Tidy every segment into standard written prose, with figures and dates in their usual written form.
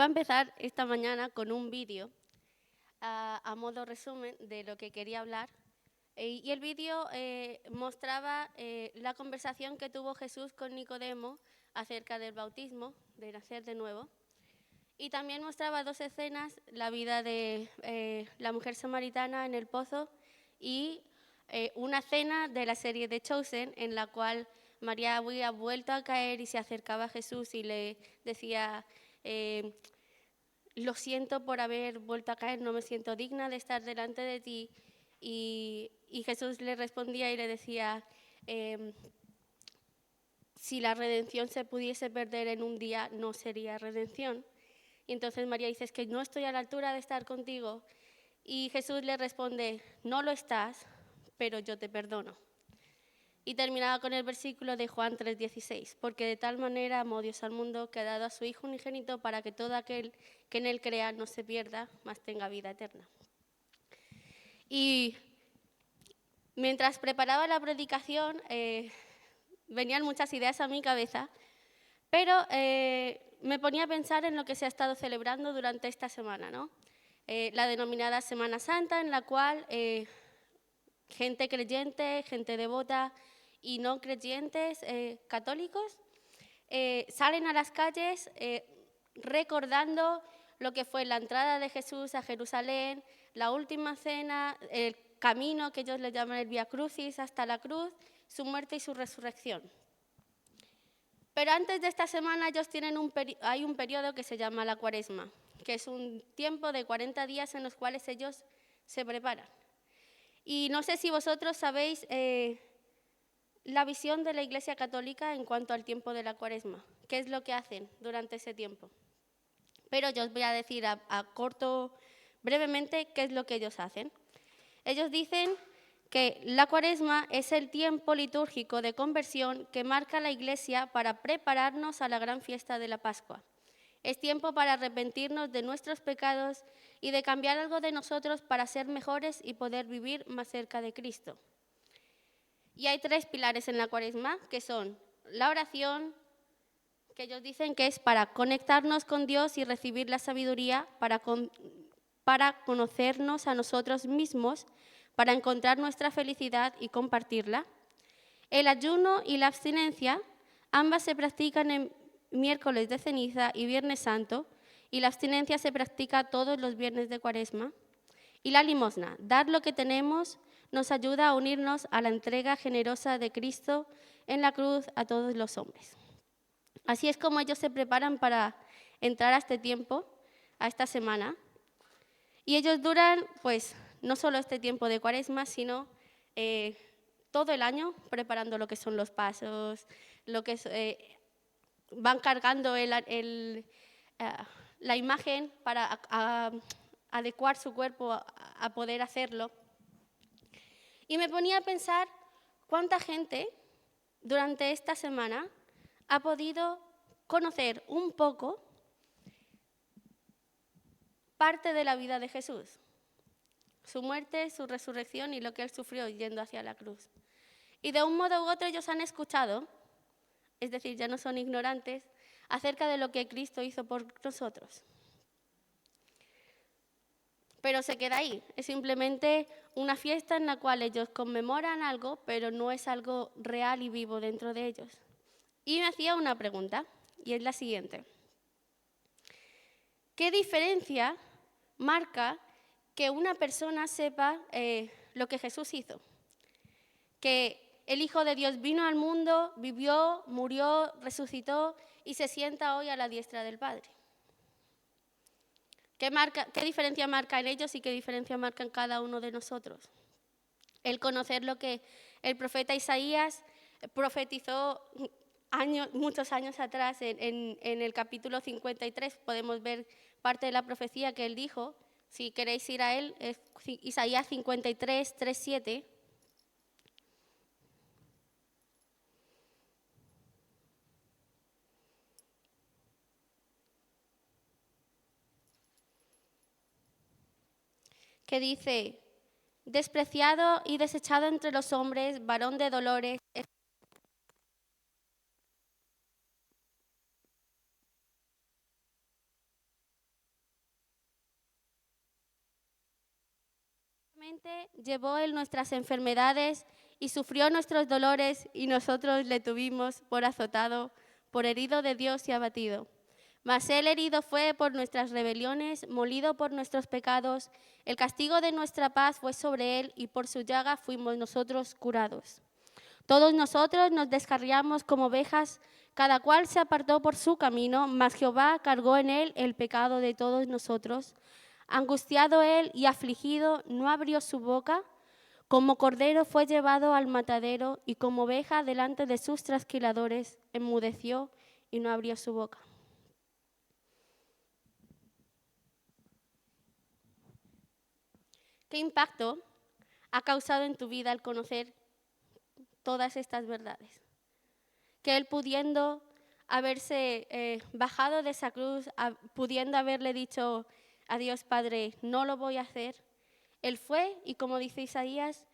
Voy a empezar esta mañana con un vídeo a modo resumen de lo que quería hablar. Y el vídeo mostraba la conversación que tuvo Jesús con Nicodemo acerca del bautismo, de nacer de nuevo. Y también mostraba dos escenas, la vida de la mujer samaritana en el pozo y una escena de la serie The Chosen en la cual María había vuelto a caer y se acercaba a Jesús y le decía, lo siento por haber vuelto a caer, no me siento digna de estar delante de ti. Y Jesús le respondía y le decía, si la redención se pudiese perder en un día, no sería redención. Y entonces María dice, es que no estoy a la altura de estar contigo. Y Jesús le responde, no lo estás, pero yo te perdono. Y terminaba con el versículo de Juan 3:16, porque de tal manera amó Dios al mundo que ha dado a su Hijo unigénito para que todo aquel que en él crea no se pierda, mas tenga vida eterna. Y mientras preparaba la predicación, venían muchas ideas a mi cabeza, pero me ponía a pensar en lo que se ha estado celebrando durante esta semana, ¿no? La denominada Semana Santa, en la cual gente creyente, gente devota y no creyentes católicos salen a las calles recordando lo que fue la entrada de Jesús a Jerusalén, la última cena, el camino que ellos le llaman el Vía Crucis hasta la cruz, su muerte y su resurrección. Pero antes de esta semana ellos tienen hay un periodo que se llama la Cuaresma, que es un tiempo de 40 días en los cuales ellos se preparan. Y no sé si vosotros sabéis la visión de la Iglesia Católica en cuanto al tiempo de la Cuaresma, qué es lo que hacen durante ese tiempo. Pero yo os voy a decir brevemente, qué es lo que ellos hacen. Ellos dicen que la Cuaresma es el tiempo litúrgico de conversión que marca la Iglesia para prepararnos a la gran fiesta de la Pascua. Es tiempo para arrepentirnos de nuestros pecados y de cambiar algo de nosotros para ser mejores y poder vivir más cerca de Cristo. Y hay 3 pilares en la Cuaresma, que son la oración, que ellos dicen que es para conectarnos con Dios y recibir la sabiduría, para conocernos a nosotros mismos, para encontrar nuestra felicidad y compartirla. El ayuno y la abstinencia, ambas se practican en miércoles de ceniza y viernes santo, y la abstinencia se practica todos los viernes de Cuaresma. Y la limosna, dar lo que tenemos, nos ayuda a unirnos a la entrega generosa de Cristo en la cruz a todos los hombres. Así es como ellos se preparan para entrar a este tiempo, a esta semana. Y ellos duran, pues, no solo este tiempo de Cuaresma, sino todo el año preparando lo que son los pasos, lo que es, van cargando la imagen para adecuar su cuerpo a poder hacerlo. Y me ponía a pensar cuánta gente durante esta semana ha podido conocer un poco parte de la vida de Jesús, su muerte, su resurrección y lo que él sufrió yendo hacia la cruz. Y de un modo u otro ellos han escuchado, es decir, ya no son ignorantes, acerca de lo que Cristo hizo por nosotros. Pero se queda ahí, es simplemente una fiesta en la cual ellos conmemoran algo, pero no es algo real y vivo dentro de ellos. Y me hacía una pregunta, y es la siguiente. ¿Qué diferencia marca que una persona sepa lo que Jesús hizo? Que el Hijo de Dios vino al mundo, vivió, murió, resucitó y se sienta hoy a la diestra del Padre. ¿Qué diferencia marca en ellos y qué diferencia marca en cada uno de nosotros? El conocer lo que el profeta Isaías profetizó muchos años atrás, en el capítulo 53, podemos ver parte de la profecía que él dijo. Si queréis ir a él, es Isaías 53, 3, 7. Que dice, despreciado y desechado entre los hombres, varón de dolores, Ciertamente llevó Él nuestras enfermedades y sufrió nuestros dolores, y nosotros le tuvimos por azotado, por herido de Dios y abatido. Mas Él herido fue por nuestras rebeliones, molido por nuestros pecados. El castigo de nuestra paz fue sobre Él, y por su llaga fuimos nosotros curados. Todos nosotros nos descarriamos como ovejas, cada cual se apartó por su camino, mas Jehová cargó en Él el pecado de todos nosotros. Angustiado Él y afligido, no abrió su boca. Como cordero fue llevado al matadero, y como oveja delante de sus trasquiladores, enmudeció y no abrió su boca. ¿Qué impacto ha causado en tu vida el conocer todas estas verdades? Que Él, pudiendo haberse bajado de esa cruz, pudiendo haberle dicho a Dios Padre, no lo voy a hacer, Él fue, y como dice Isaías,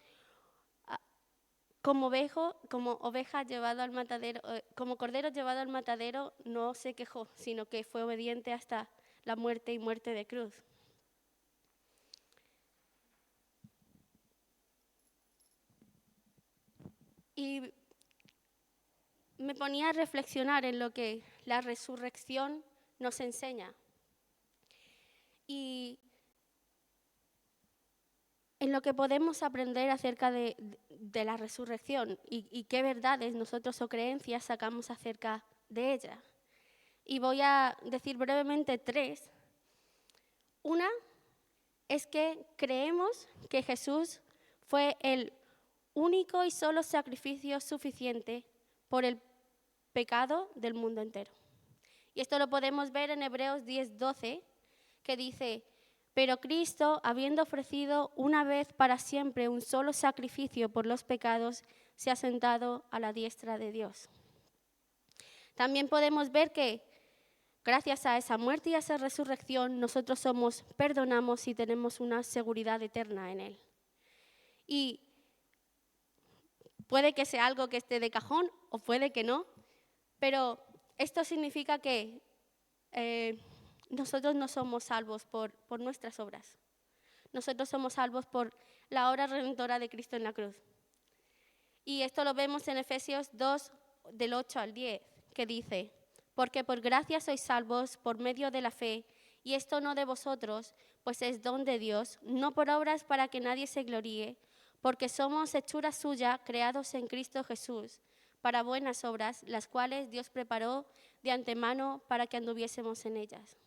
como oveja llevado al matadero, como cordero llevado al matadero, no se quejó, sino que fue obediente hasta la muerte y muerte de cruz. Y me ponía a reflexionar en lo que la resurrección nos enseña. Y en lo que podemos aprender acerca de la resurrección y qué verdades nosotros o creencias sacamos acerca de ella. Y voy a decir brevemente 3. Una es que creemos que Jesús fue el único y solo sacrificio suficiente por el pecado del mundo entero. Y esto lo podemos ver en Hebreos 10:12, que dice: pero Cristo, habiendo ofrecido una vez para siempre un solo sacrificio por los pecados, se ha sentado a la diestra de Dios. También podemos ver que gracias a esa muerte y a esa resurrección, nosotros perdonamos y tenemos una seguridad eterna en Él. Y puede que sea algo que esté de cajón o puede que no, pero esto significa que nosotros no somos salvos por nuestras obras. Nosotros somos salvos por la obra redentora de Cristo en la cruz. Y esto lo vemos en Efesios 2, del 8 al 10, que dice: porque por gracia sois salvos por medio de la fe, y esto no de vosotros, pues es don de Dios, no por obras para que nadie se gloríe, porque somos hechura suya, creados en Cristo Jesús, para buenas obras, las cuales Dios preparó de antemano para que anduviésemos en ellas.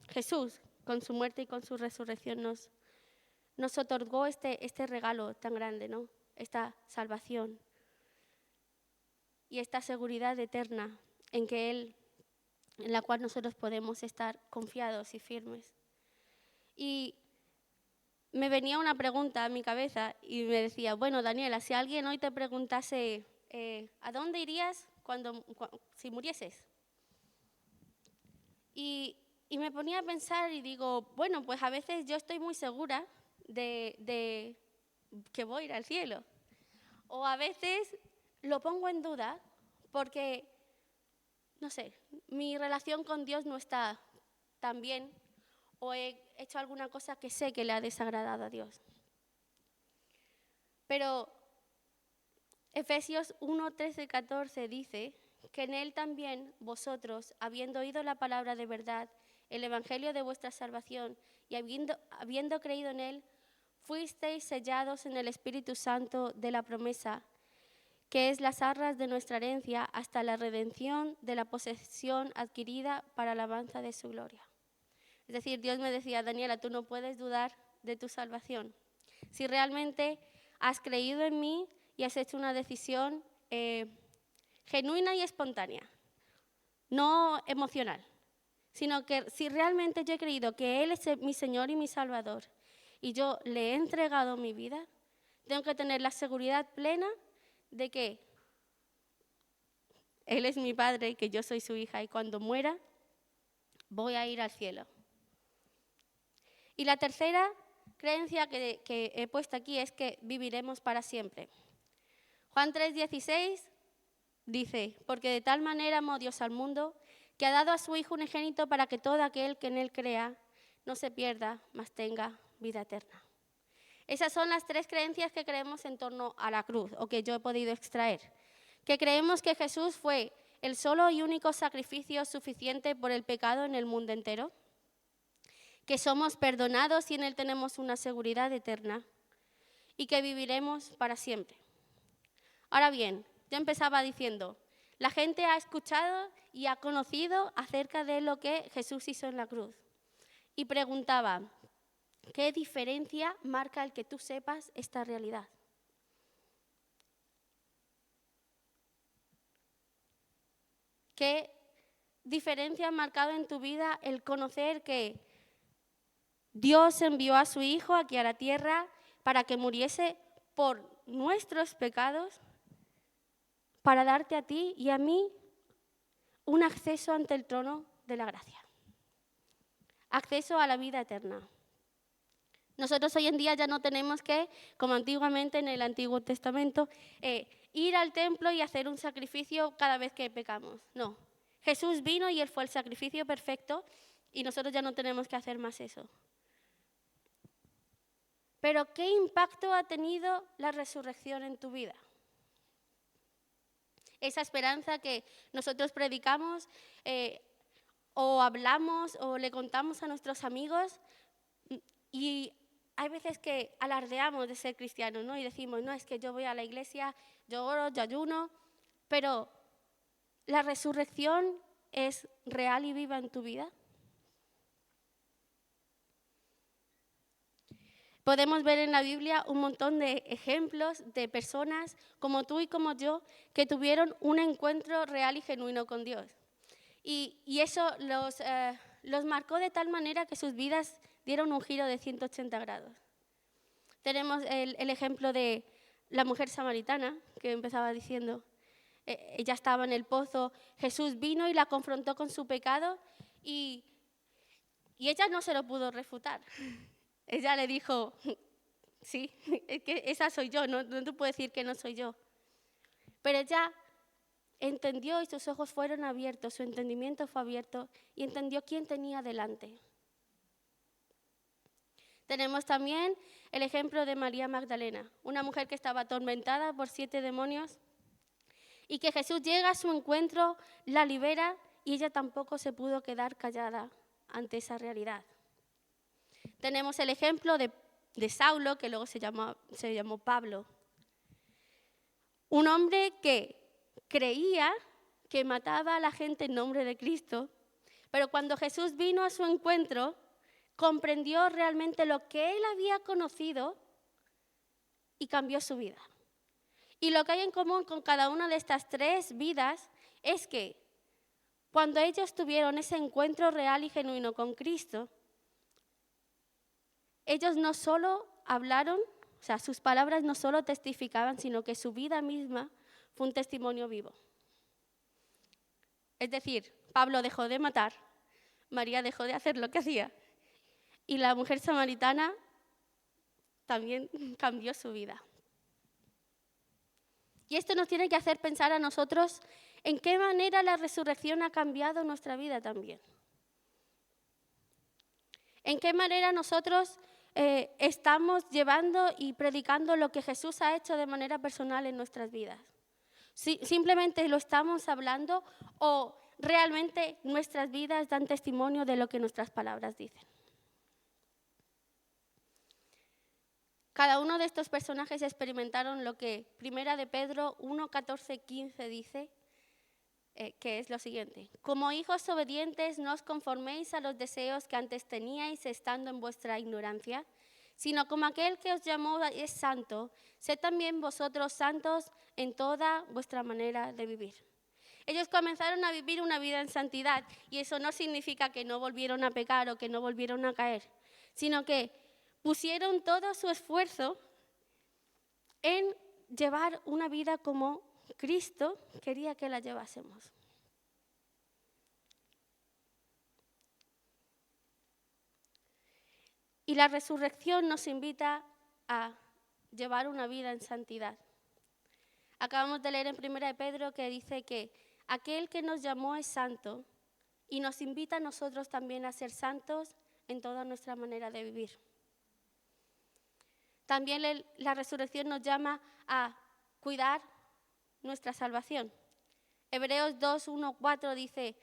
Jesús, con su muerte y con su resurrección, nos otorgó este regalo tan grande, ¿no? Esta salvación y esta seguridad eterna en la cual nosotros podemos estar confiados y firmes. Y me venía una pregunta a mi cabeza y me decía: bueno, Daniela, si alguien hoy te preguntase ¿a dónde irías si murieses? Y me ponía a pensar y digo, bueno, pues a veces yo estoy muy segura de que voy a ir al cielo. O a veces lo pongo en duda porque, no sé, mi relación con Dios no está tan bien, o he hecho alguna cosa que sé que le ha desagradado a Dios. Pero Efesios 1, 13, 14 dice que en Él también vosotros, habiendo oído la palabra de verdad, el evangelio de vuestra salvación, y habiendo creído en Él, fuisteis sellados en el Espíritu Santo de la promesa, que es las arras de nuestra herencia hasta la redención de la posesión adquirida para alabanza de su gloria. Es decir, Dios me decía: Daniela, tú no puedes dudar de tu salvación. Si realmente has creído en mí y has hecho una decisión genuina y espontánea, no emocional, sino que si realmente yo he creído que Él es mi Señor y mi Salvador y yo le he entregado mi vida, tengo que tener la seguridad plena de que Él es mi Padre y que yo soy su hija, y cuando muera voy a ir al cielo. Y la tercera creencia que he puesto aquí es que viviremos para siempre. Juan 3:16 dice, porque de tal manera amó Dios al mundo, que ha dado a su Hijo unigénito para que todo aquel que en él crea no se pierda, mas tenga vida eterna. Esas son las 3 creencias que creemos en torno a la cruz, o que yo he podido extraer. Que creemos que Jesús fue el solo y único sacrificio suficiente por el pecado en el mundo entero. Que somos perdonados y en él tenemos una seguridad eterna. Y que viviremos para siempre. Ahora bien, yo empezaba diciendo, la gente ha escuchado y ha conocido acerca de lo que Jesús hizo en la cruz. Y preguntaba, ¿qué diferencia marca el que tú sepas esta realidad? ¿Qué diferencia ha marcado en tu vida el conocer que Dios envió a su Hijo aquí a la tierra para que muriese por nuestros pecados, para darte a ti y a mí un acceso ante el trono de la gracia? Acceso a la vida eterna. Nosotros hoy en día ya no tenemos que, como antiguamente en el Antiguo Testamento, ir al templo y hacer un sacrificio cada vez que pecamos. No, Jesús vino y Él fue el sacrificio perfecto y nosotros ya no tenemos que hacer más eso. Pero ¿qué impacto ha tenido la resurrección en tu vida? Esa esperanza que nosotros predicamos o hablamos o le contamos a nuestros amigos, y hay veces que alardeamos de ser cristianos, ¿no? Y decimos, no, es que yo voy a la iglesia, yo oro, yo ayuno, pero ¿la resurrección es real y viva en tu vida? Podemos ver en la Biblia un montón de ejemplos de personas como tú y como yo que tuvieron un encuentro real y genuino con Dios. Y eso los marcó de tal manera que sus vidas dieron un giro de 180 grados. Tenemos el ejemplo de la mujer samaritana, que empezaba diciendo. Ella estaba en el pozo, Jesús vino y la confrontó con su pecado y ella no se lo pudo refutar. Ella le dijo, sí, es que esa soy yo, no te puedo decir que no soy yo. Pero ella entendió y sus ojos fueron abiertos, su entendimiento fue abierto y entendió quién tenía delante. Tenemos también el ejemplo de María Magdalena, una mujer que estaba atormentada por 7 demonios y que Jesús llega a su encuentro, la libera y ella tampoco se pudo quedar callada ante esa realidad. Tenemos el ejemplo de Saulo, que luego se llamó Pablo, un hombre que creía que mataba a la gente en nombre de Cristo, pero cuando Jesús vino a su encuentro, comprendió realmente lo que él había conocido y cambió su vida. Y lo que hay en común con cada una de estas 3 vidas es que cuando ellos tuvieron ese encuentro real y genuino con Cristo, ellos no solo hablaron, o sea, sus palabras no solo testificaban, sino que su vida misma fue un testimonio vivo. Es decir, Pablo dejó de matar, María dejó de hacer lo que hacía, y la mujer samaritana también cambió su vida. Y esto nos tiene que hacer pensar a nosotros en qué manera la resurrección ha cambiado nuestra vida también. En qué manera nosotros estamos llevando y predicando lo que Jesús ha hecho de manera personal en nuestras vidas. ¿Simplemente lo estamos hablando o realmente nuestras vidas dan testimonio de lo que nuestras palabras dicen? Cada uno de estos personajes experimentaron lo que 1 de Pedro 1, 14, 15 dice, que es lo siguiente. Como hijos obedientes, no os conforméis a los deseos que antes teníais estando en vuestra ignorancia, sino como aquel que os llamó es santo, sed también vosotros santos en toda vuestra manera de vivir. Ellos comenzaron a vivir una vida en santidad y eso no significa que no volvieron a pecar o que no volvieron a caer, sino que pusieron todo su esfuerzo en llevar una vida como Cristo quería que la llevásemos. Y la resurrección nos invita a llevar una vida en santidad, Acabamos de leer en 1 de Pedro que dice que aquel que nos llamó es santo y nos invita a nosotros también a ser santos en toda nuestra manera de vivir. También la resurrección nos llama a cuidar nuestra salvación. Hebreos 2, 1, 4 dice: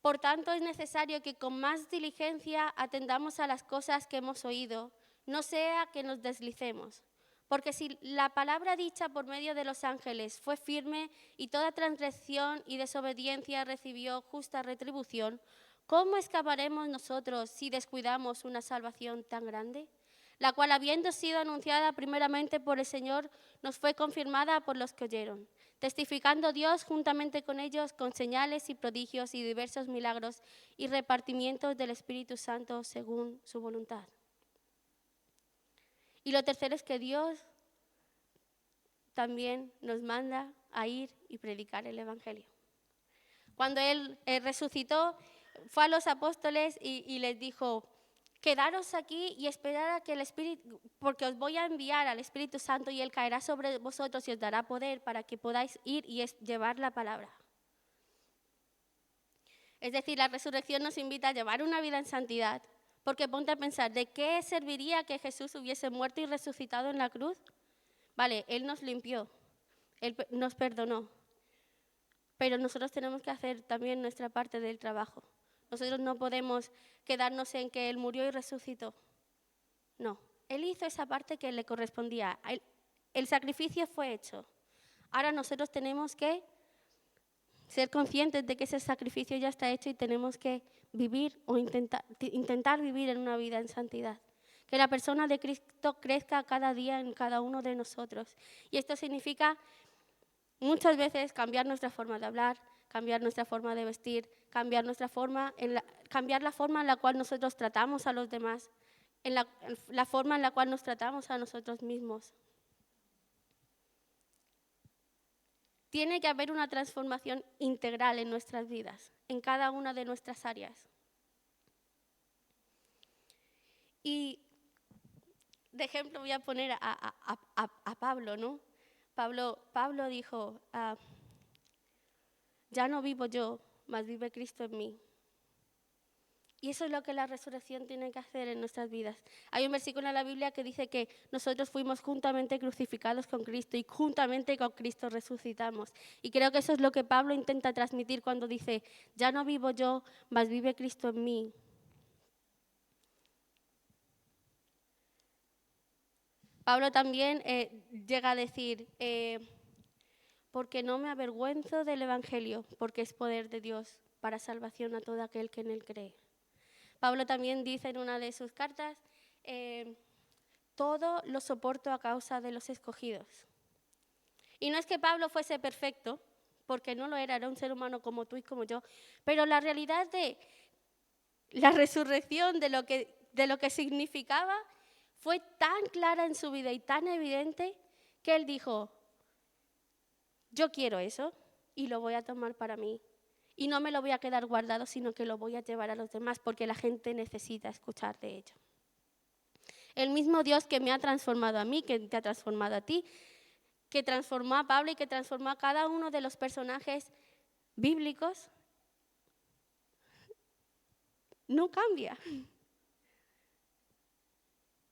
por tanto es necesario que con más diligencia atendamos a las cosas que hemos oído, no sea que nos deslicemos. Porque si la palabra dicha por medio de los ángeles fue firme y toda transgresión y desobediencia recibió justa retribución, ¿cómo escaparemos nosotros si descuidamos una salvación tan grande? La cual, habiendo sido anunciada primeramente por el Señor, nos fue confirmada por los que oyeron, testificando Dios juntamente con ellos con señales y prodigios y diversos milagros y repartimientos del Espíritu Santo según su voluntad. Y lo tercero es que Dios también nos manda a ir y predicar el Evangelio. Cuando Él resucitó, fue a los apóstoles y les dijo: quedaros aquí y esperar a que el Espíritu, porque os voy a enviar al Espíritu Santo y Él caerá sobre vosotros y os dará poder para que podáis ir y llevar la palabra. Es decir, la resurrección nos invita a llevar una vida en santidad, porque ponte a pensar, ¿de qué serviría que Jesús hubiese muerto y resucitado en la cruz? Vale, Él nos limpió, Él nos perdonó, pero nosotros tenemos que hacer también nuestra parte del trabajo. Nosotros no podemos quedarnos en que Él murió y resucitó. No, Él hizo esa parte que le correspondía. El sacrificio fue hecho. Ahora nosotros tenemos que ser conscientes de que ese sacrificio ya está hecho y tenemos que vivir o intentar vivir en una vida en santidad. Que la persona de Cristo crezca cada día en cada uno de nosotros. Y esto significa muchas veces cambiar nuestra forma de hablar, cambiar nuestra forma de vestir, cambiar la forma en la cual nosotros tratamos a los demás, en la forma en la cual nos tratamos a nosotros mismos. Tiene que haber una transformación integral en nuestras vidas, en cada una de nuestras áreas. Y de ejemplo voy a poner a Pablo, ¿no? Pablo dijo: ya no vivo yo, mas vive Cristo en mí. Y eso es lo que la resurrección tiene que hacer en nuestras vidas. Hay un versículo en la Biblia que dice que nosotros fuimos juntamente crucificados con Cristo y juntamente con Cristo resucitamos. Y creo que eso es lo que Pablo intenta transmitir cuando dice: ya no vivo yo, mas vive Cristo en mí. Pablo también llega a decir: porque no me avergüenzo del Evangelio, porque es poder de Dios para salvación a todo aquel que en él cree. Pablo también dice en una de sus cartas: todo lo soporto a causa de los escogidos. Y no es que Pablo fuese perfecto, porque no lo era un ser humano como tú y como yo, pero la realidad de la resurrección, de lo que significaba, fue tan clara en su vida y tan evidente que él dijo: yo quiero eso y lo voy a tomar para mí. Y no me lo voy a quedar guardado, sino que lo voy a llevar a los demás, porque la gente necesita escuchar de ello. El mismo Dios que me ha transformado a mí, que te ha transformado a ti, que transformó a Pablo y que transformó a cada uno de los personajes bíblicos, no cambia.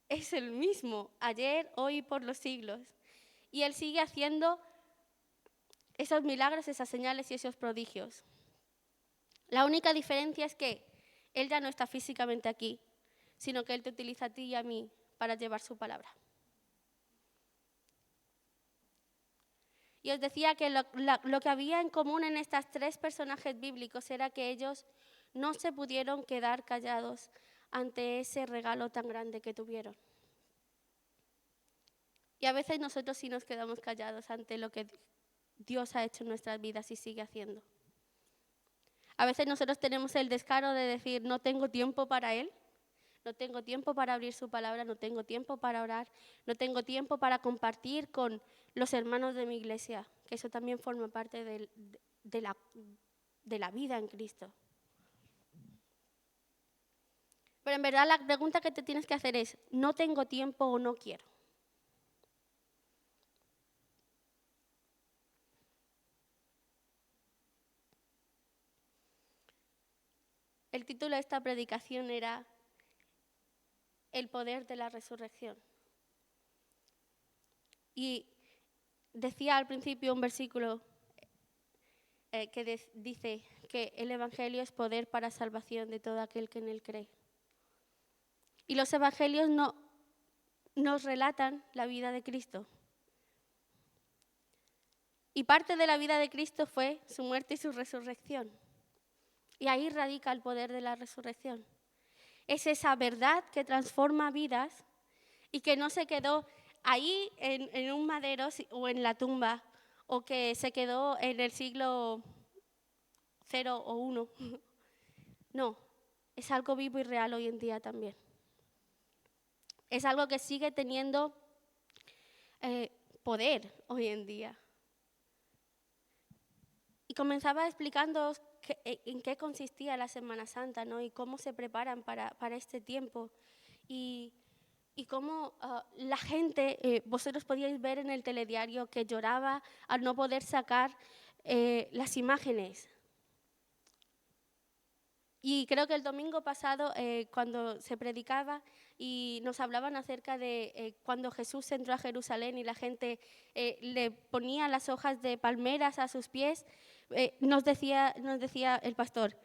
Es el mismo, ayer, hoy y por los siglos. Y Él sigue haciendo esos milagros, esas señales y esos prodigios. La única diferencia es que Él ya no está físicamente aquí, sino que Él te utiliza a ti y a mí para llevar su palabra. Y os decía que lo que había en común en estos tres personajes bíblicos era que ellos no se pudieron quedar callados ante ese regalo tan grande que tuvieron. Y a veces nosotros sí nos quedamos callados ante lo que Dios ha hecho en nuestras vidas y sigue haciendo. A veces nosotros tenemos el descaro de decir: no tengo tiempo para Él, no tengo tiempo para abrir su palabra, no tengo tiempo para orar, no tengo tiempo para compartir con los hermanos de mi iglesia, que eso también forma parte de la vida en Cristo. Pero en verdad la pregunta que te tienes que hacer es: ¿no tengo tiempo o no quiero? El título de esta predicación era El poder de la resurrección. Y decía al principio un versículo que dice que el Evangelio es poder para salvación de todo aquel que en él cree. Y los Evangelios nos relatan la vida de Cristo. Y parte de la vida de Cristo fue su muerte y su resurrección. Y ahí radica el poder de la resurrección. Es esa verdad que transforma vidas y que no se quedó ahí en un madero o en la tumba, o que se quedó en el siglo 0 o 1. No, es algo vivo y real hoy en día también. Es algo que sigue teniendo poder hoy en día. Y comenzaba explicándoos en qué consistía la Semana Santa, ¿no? Y cómo se preparan para este tiempo. Y cómo la gente, vosotros podíais ver en el telediario que lloraba al no poder sacar las imágenes. Y creo que el domingo pasado, cuando se predicaba y nos hablaban acerca de cuando Jesús entró a Jerusalén y la gente le ponía las hojas de palmeras a sus pies, nos decía el pastor,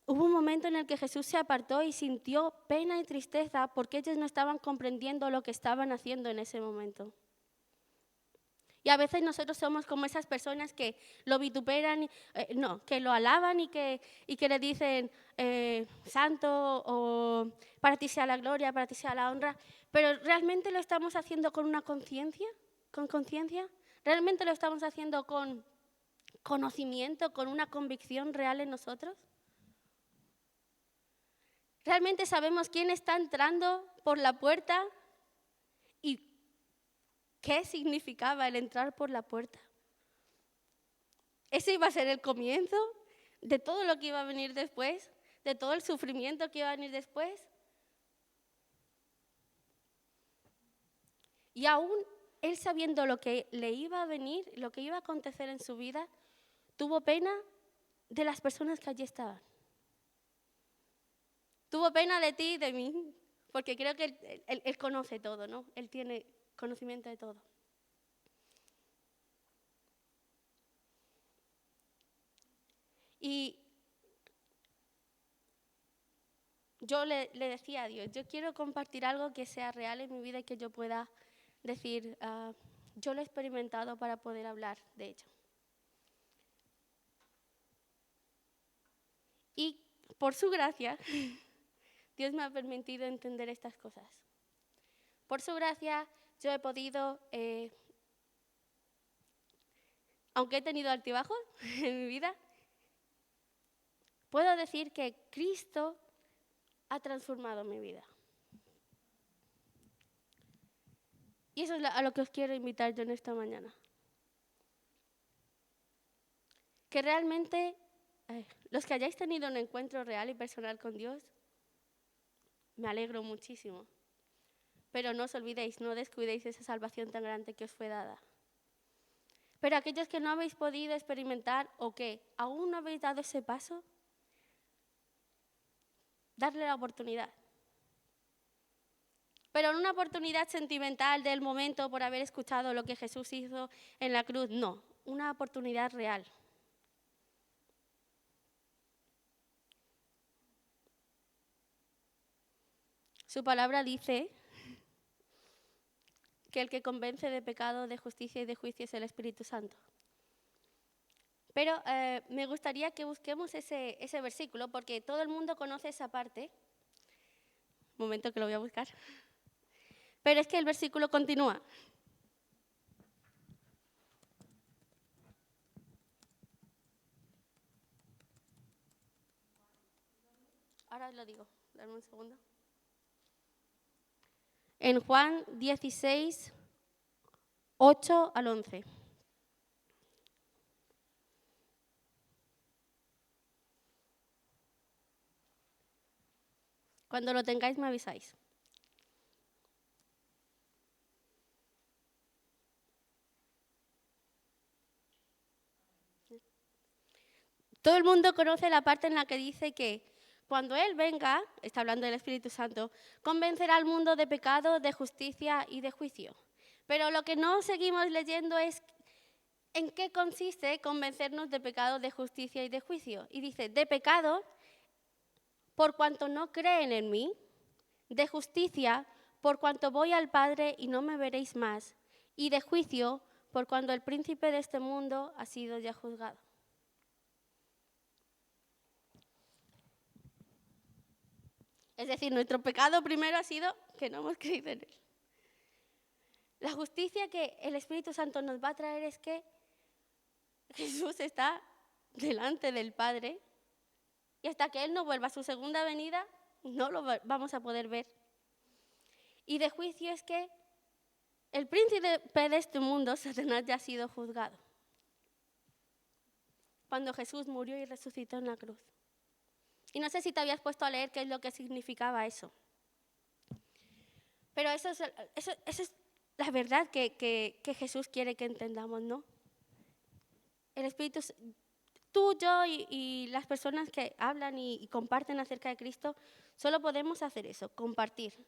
hubo un momento en el que Jesús se apartó y sintió pena y tristeza porque ellos no estaban comprendiendo lo que estaban haciendo en ese momento. Y a veces nosotros somos como esas personas que lo vituperan, que lo alaban y que le dicen santo, o para ti sea la gloria, para ti sea la honra, pero ¿realmente lo estamos haciendo con una conciencia? ¿Con conciencia? ¿Realmente lo estamos haciendo con conocimiento, con una convicción real en nosotros? ¿Realmente sabemos quién está entrando por la puerta y qué significaba el entrar por la puerta? Ese iba a ser el comienzo de todo lo que iba a venir después, de todo el sufrimiento que iba a venir después. Y aún él, sabiendo lo que le iba a venir, lo que iba a acontecer en su vida, tuvo pena de las personas que allí estaban. Tuvo pena de ti y de mí, porque creo que él conoce todo, ¿no? Él tiene conocimiento de todo. Y yo le decía a Dios, yo quiero compartir algo que sea real en mi vida y que yo pueda decir, yo lo he experimentado para poder hablar de ello. Y por su gracia, Dios me ha permitido entender estas cosas. Por su gracia, yo he podido, aunque he tenido altibajos en mi vida, puedo decir que Cristo ha transformado mi vida. Y eso es a lo que os quiero invitar yo en esta mañana. Que realmente los que hayáis tenido un encuentro real y personal con Dios, me alegro muchísimo. Pero no os olvidéis, no descuidéis esa salvación tan grande que os fue dada. Pero aquellos que no habéis podido experimentar o que aún no habéis dado ese paso, darle la oportunidad. Pero no una oportunidad sentimental del momento por haber escuchado lo que Jesús hizo en la cruz, no, una oportunidad real. Su palabra dice que el que convence de pecado, de justicia y de juicio es el Espíritu Santo. Pero me gustaría que busquemos ese versículo, porque todo el mundo conoce esa parte. Un momento que lo voy a buscar. Pero es que el versículo continúa. Ahora os lo digo, dame un segundo. En Juan 16, 8 al 11. Cuando lo tengáis me avisáis. Todo el mundo conoce la parte en la que dice que Cuando Él venga, está hablando del Espíritu Santo, convencerá al mundo de pecado, de justicia y de juicio. Pero lo que no seguimos leyendo es en qué consiste convencernos de pecado, de justicia y de juicio. Y dice, de pecado, por cuanto no creen en mí, de justicia, por cuanto voy al Padre y no me veréis más, y de juicio, por cuanto el príncipe de este mundo ha sido ya juzgado. Es decir, nuestro pecado primero ha sido que no hemos creído en Él. La justicia que el Espíritu Santo nos va a traer es que Jesús está delante del Padre y hasta que Él no vuelva a su segunda venida, no lo vamos a poder ver. Y de juicio es que el príncipe de este mundo, Satanás, ya ha sido juzgado cuando Jesús murió y resucitó en la cruz. Y no sé si te habías puesto a leer qué es lo que significaba eso. Pero eso es la verdad que Jesús quiere que entendamos, ¿no? El Espíritu, tú, yo y las personas que hablan y comparten acerca de Cristo, solo podemos hacer eso, compartir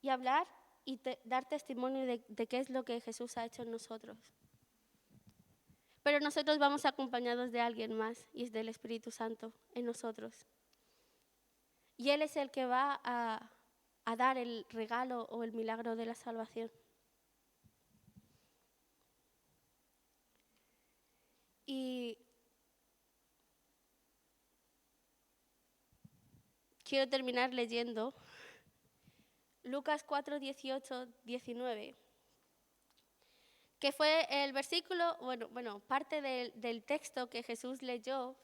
y hablar y dar testimonio de qué es lo que Jesús ha hecho en nosotros. Pero nosotros vamos acompañados de alguien más y es del Espíritu Santo en nosotros. Y Él es el que va a dar el regalo o el milagro de la salvación. Y quiero terminar leyendo Lucas 4, 18, 19, que fue el versículo, parte del texto que Jesús leyó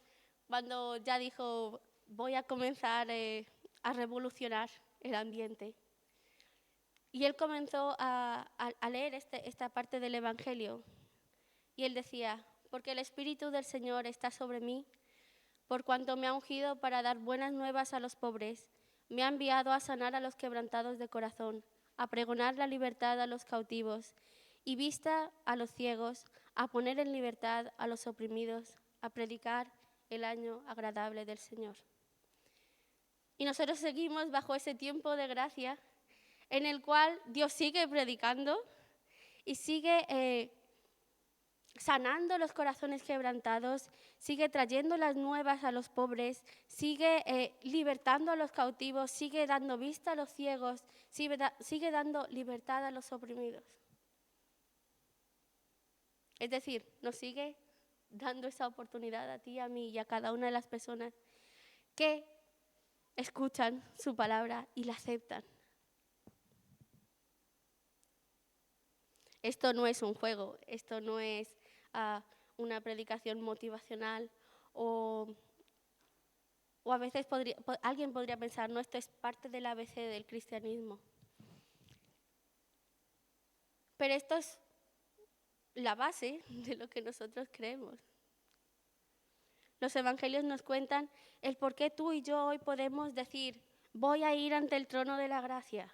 cuando ya dijo, voy a comenzar a revolucionar el ambiente. Y él comenzó a leer esta parte del Evangelio. Y él decía, porque el Espíritu del Señor está sobre mí, por cuanto me ha ungido para dar buenas nuevas a los pobres, me ha enviado a sanar a los quebrantados de corazón, a pregonar la libertad a los cautivos y vista a los ciegos, a poner en libertad a los oprimidos, a predicar el año agradable del Señor. Y nosotros seguimos bajo ese tiempo de gracia en el cual Dios sigue predicando y sigue sanando los corazones quebrantados, sigue trayendo las nuevas a los pobres, sigue libertando a los cautivos, sigue dando vista a los ciegos, sigue dando libertad a los oprimidos. Es decir, nos sigue dando esa oportunidad a ti, a mí y a cada una de las personas que escuchan su palabra y la aceptan. Esto no es un juego, esto no es una predicación motivacional o a veces alguien podría pensar, no, esto es parte del ABC del cristianismo. Pero esto es la base de lo que nosotros creemos. Los evangelios nos cuentan el por qué tú y yo hoy podemos decir, voy a ir ante el trono de la gracia.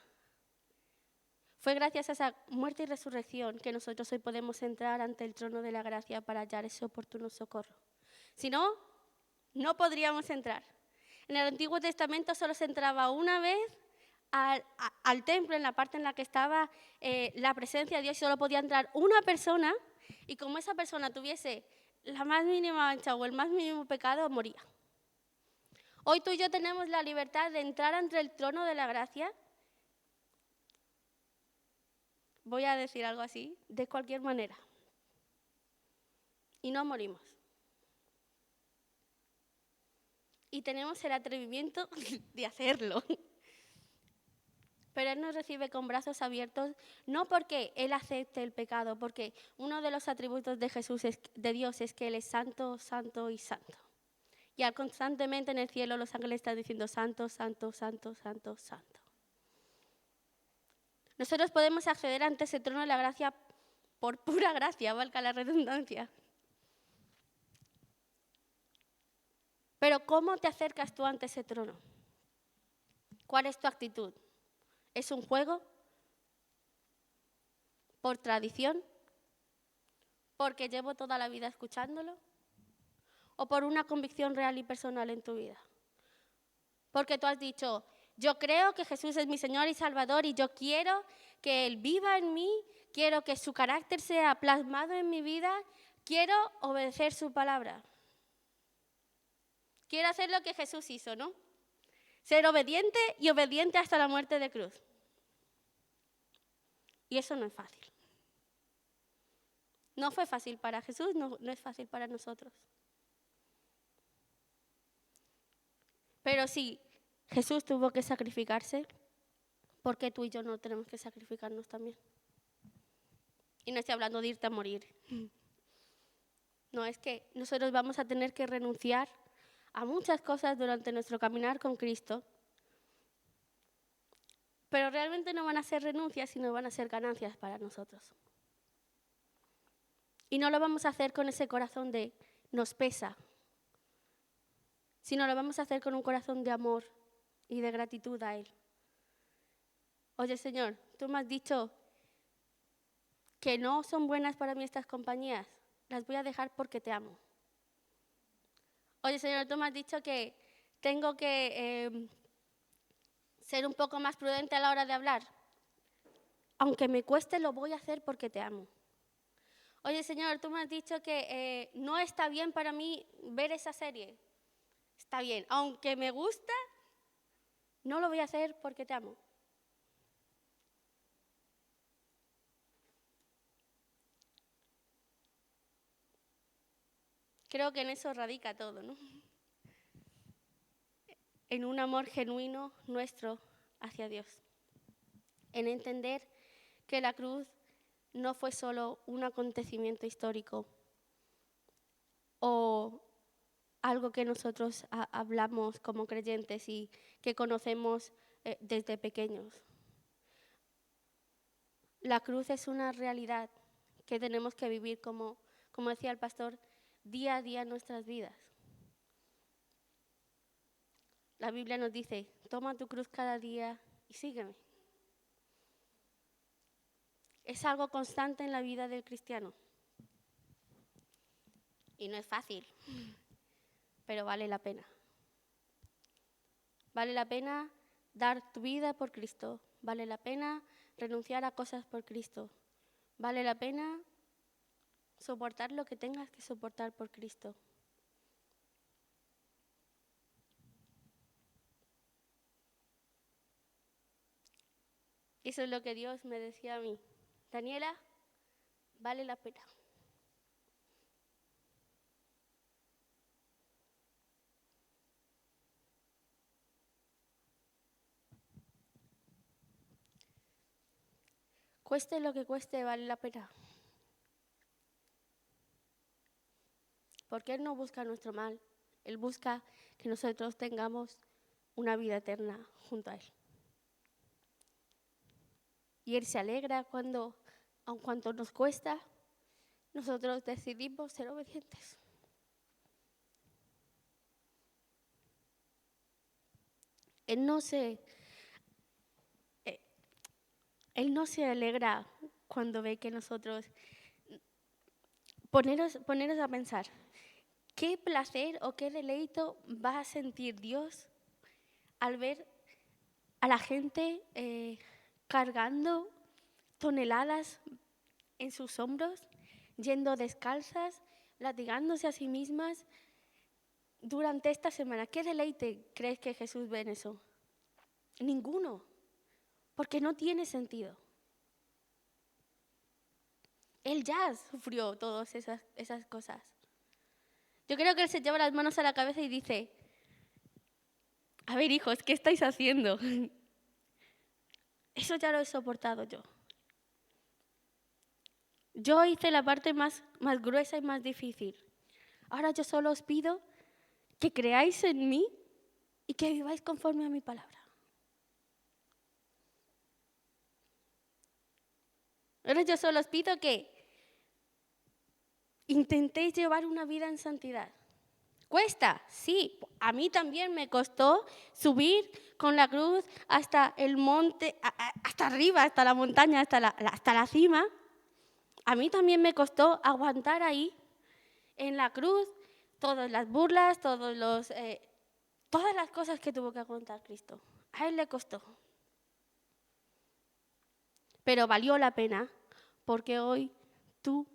Fue gracias a esa muerte y resurrección que nosotros hoy podemos entrar ante el trono de la gracia para hallar ese oportuno socorro. Si no, no podríamos entrar. En el Antiguo Testamento solo se entraba una vez al templo, en la parte en la que estaba la presencia de Dios, solo podía entrar una persona y como esa persona tuviese la más mínima mancha o el más mínimo pecado, moría. Hoy tú y yo tenemos la libertad de entrar ante el trono de la gracia. Voy a decir algo así, de cualquier manera. Y no morimos. Y tenemos el atrevimiento de hacerlo. Pero Él nos recibe con brazos abiertos, no porque Él acepte el pecado, porque uno de los atributos de Jesús, de Dios, es que Él es santo, santo y santo. Y constantemente en el cielo los ángeles están diciendo santo, santo, santo, santo, santo. Nosotros podemos acceder ante ese trono de la gracia por pura gracia, valga la redundancia. Pero ¿cómo te acercas tú ante ese trono? ¿Cuál es tu actitud? ¿Es un juego? ¿Por tradición? ¿Porque llevo toda la vida escuchándolo? ¿O por una convicción real y personal en tu vida? Porque tú has dicho, yo creo que Jesús es mi Señor y Salvador y yo quiero que Él viva en mí, quiero que su carácter sea plasmado en mi vida, quiero obedecer su palabra. Quiero hacer lo que Jesús hizo, ¿no? Ser obediente y obediente hasta la muerte de cruz. Y eso no es fácil. No fue fácil para Jesús, no es fácil para nosotros. Pero sí, Jesús tuvo que sacrificarse, porque tú y yo no tenemos que sacrificarnos también. Y no estoy hablando de irte a morir. No, es que nosotros vamos a tener que renunciar a muchas cosas durante nuestro caminar con Cristo, pero realmente no van a ser renuncias, sino van a ser ganancias para nosotros. Y no lo vamos a hacer con ese corazón de nos pesa, sino lo vamos a hacer con un corazón de amor y de gratitud a Él. Oye, Señor, tú me has dicho que no son buenas para mí estas compañías, las voy a dejar porque te amo. Oye, Señor, tú me has dicho que tengo que ser un poco más prudente a la hora de hablar. Aunque me cueste, lo voy a hacer porque te amo. Oye, Señor, tú me has dicho que no está bien para mí ver esa serie. Está bien, aunque me gusta, no lo voy a hacer porque te amo. Creo que en eso radica todo, ¿no? En un amor genuino nuestro hacia Dios. En entender que la cruz no fue solo un acontecimiento histórico o algo que nosotros hablamos como creyentes y que conocemos desde pequeños. La cruz es una realidad que tenemos que vivir, como decía el pastor, día a día en nuestras vidas. La Biblia nos dice, toma tu cruz cada día y sígueme. Es algo constante en la vida del cristiano. Y no es fácil, pero vale la pena. Vale la pena dar tu vida por Cristo. Vale la pena renunciar a cosas por Cristo. Vale la pena soportar lo que tengas que soportar por Cristo. Eso es lo que Dios me decía a mí. Daniela, vale la pena. Cueste lo que cueste, vale la pena. Porque Él no busca nuestro mal. Él busca que nosotros tengamos una vida eterna junto a Él. Y Él se alegra cuando, aun cuanto nos cuesta, nosotros decidimos ser obedientes. Él no se alegra cuando ve que nosotros... Poneros a pensar, ¿qué placer o qué deleito va a sentir Dios al ver a la gente cargando toneladas en sus hombros, yendo descalzas, latigándose a sí mismas durante esta semana? ¿Qué deleite crees que Jesús ve en eso? Ninguno, porque no tiene sentido. Él ya sufrió todas esas cosas. Yo creo que Él se lleva las manos a la cabeza y dice, a ver, hijos, ¿qué estáis haciendo? Eso ya lo he soportado yo. Yo hice la parte más gruesa y más difícil. Ahora yo solo os pido que creáis en mí y que viváis conforme a mi palabra. Ahora yo solo os pido que intentéis llevar una vida en santidad. ¿Cuesta? Sí. A mí también me costó subir con la cruz hasta el monte, hasta arriba, hasta la montaña, hasta la cima. A mí también me costó aguantar ahí, en la cruz, todas las burlas, todos los todas las cosas que tuvo que aguantar Cristo. A Él le costó. Pero valió la pena, porque hoy tú,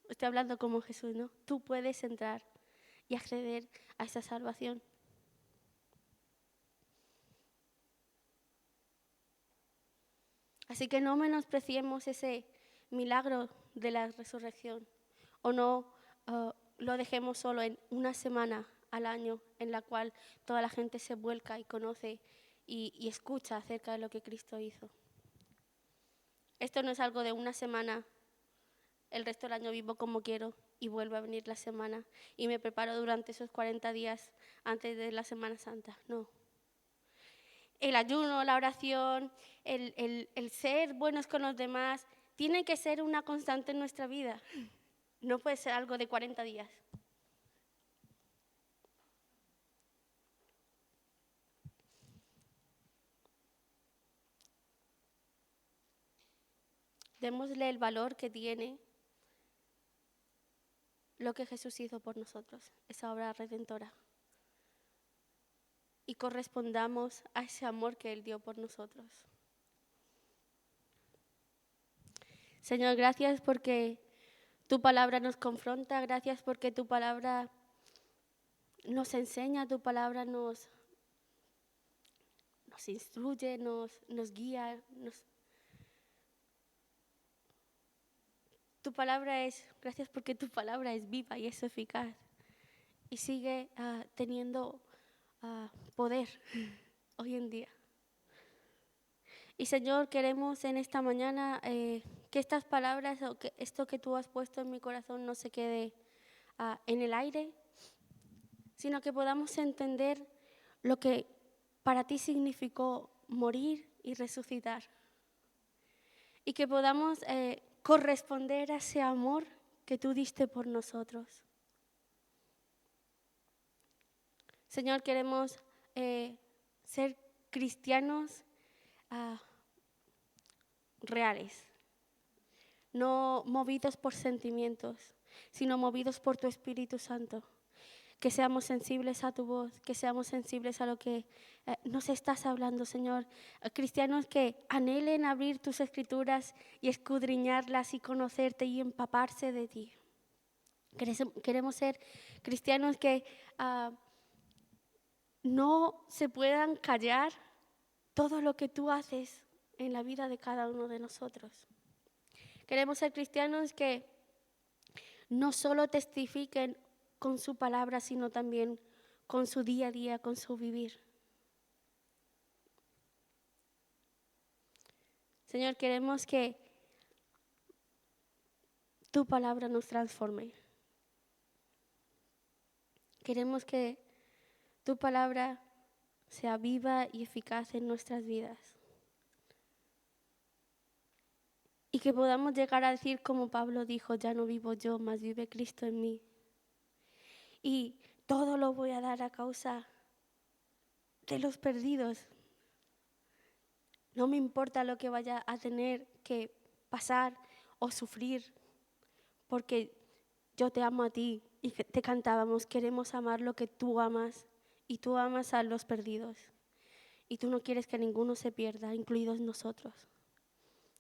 estoy hablando como Jesús, ¿no? Tú puedes entrar y acceder a esa salvación. Así que no menospreciemos ese milagro de la resurrección o no lo dejemos solo en una semana al año en la cual toda la gente se vuelca y conoce y escucha acerca de lo que Cristo hizo. Esto no es algo de una semana, el resto del año vivo como quiero y vuelve a venir la semana y me preparo durante esos 40 días antes de la Semana Santa. No. El ayuno, la oración, el ser buenos con los demás, tiene que ser una constante en nuestra vida. No puede ser algo de 40 días. Démosle el valor que tiene lo que Jesús hizo por nosotros, esa obra redentora. Y correspondamos a ese amor que Él dio por nosotros. Señor, gracias porque tu palabra nos confronta, gracias porque tu palabra nos enseña, tu palabra nos instruye, nos guía. Gracias porque tu palabra es viva y es eficaz y sigue teniendo poder hoy en día. Y Señor, queremos en esta mañana que estas palabras o que esto que tú has puesto en mi corazón no se quede en el aire, sino que podamos entender lo que para ti significó morir y resucitar. Y que podamos corresponder a ese amor que tú diste por nosotros. Señor, queremos ser cristianos reales, no movidos por sentimientos, sino movidos por tu Espíritu Santo. Que seamos sensibles a tu voz, que seamos sensibles a lo que nos estás hablando, Señor. Cristianos que anhelen abrir tus escrituras y escudriñarlas y conocerte y empaparse de ti. Queremos ser cristianos que no se puedan callar todo lo que tú haces en la vida de cada uno de nosotros. Queremos ser cristianos que no solo testifiquen con su palabra, sino también con su día a día, con su vivir. Señor, queremos que tu palabra nos transforme. Queremos que tu palabra sea viva y eficaz en nuestras vidas. Y que podamos llegar a decir como Pablo dijo, ya no vivo yo, mas vive Cristo en mí. Y todo lo voy a dar a causa de los perdidos. No me importa lo que vaya a tener que pasar o sufrir, porque yo te amo a ti y te cantábamos, queremos amar lo que tú amas y tú amas a los perdidos. Y tú no quieres que ninguno se pierda, incluidos nosotros,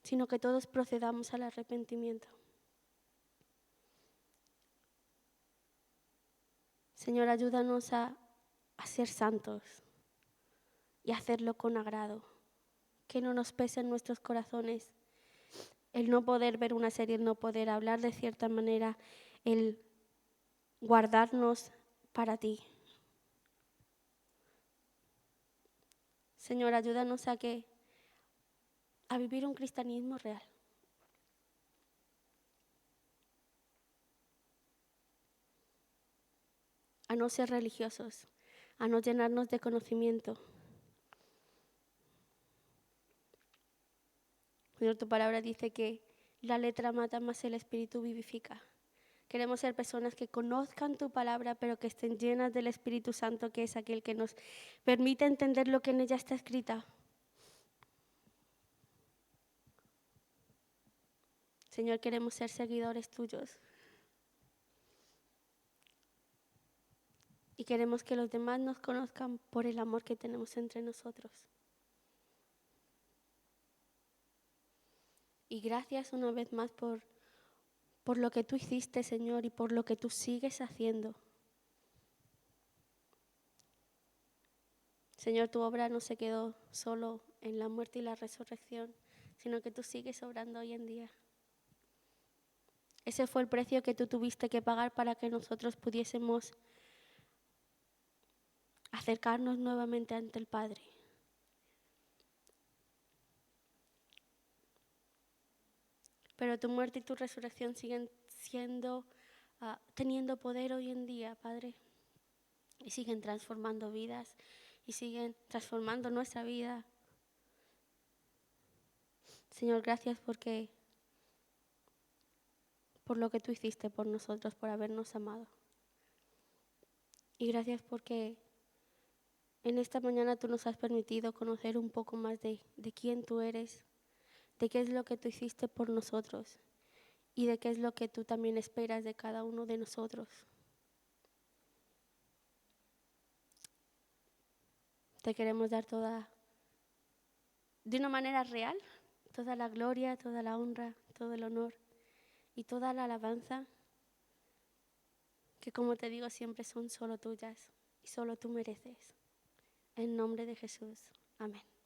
sino que todos procedamos al arrepentimiento. Señor, ayúdanos a ser santos y a hacerlo con agrado. Que no nos pese en nuestros corazones el no poder ver una serie, el no poder hablar de cierta manera, el guardarnos para ti. Señor, ayúdanos a vivir un cristianismo real. A no ser religiosos, a no llenarnos de conocimiento. Señor, tu palabra dice que la letra mata, más el espíritu vivifica. Queremos ser personas que conozcan tu palabra, pero que estén llenas del Espíritu Santo, que es aquel que nos permite entender lo que en ella está escrita. Señor, queremos ser seguidores tuyos. Y queremos que los demás nos conozcan por el amor que tenemos entre nosotros. Y gracias una vez más por lo que tú hiciste, Señor, y por lo que tú sigues haciendo. Señor, tu obra no se quedó solo en la muerte y la resurrección, sino que tú sigues obrando hoy en día. Ese fue el precio que tú tuviste que pagar para que nosotros pudiésemos acercarnos nuevamente ante el Padre. Pero tu muerte y tu resurrección siguen teniendo poder hoy en día, Padre. Y siguen transformando vidas y siguen transformando nuestra vida. Señor, gracias por lo que tú hiciste por nosotros, por habernos amado. Y gracias porque en esta mañana tú nos has permitido conocer un poco más de quién tú eres, de qué es lo que tú hiciste por nosotros y de qué es lo que tú también esperas de cada uno de nosotros. Te queremos dar de una manera real, toda la gloria, toda la honra, todo el honor y toda la alabanza, que como te digo siempre son solo tuyas y solo tú mereces. En nombre de Jesús. Amén.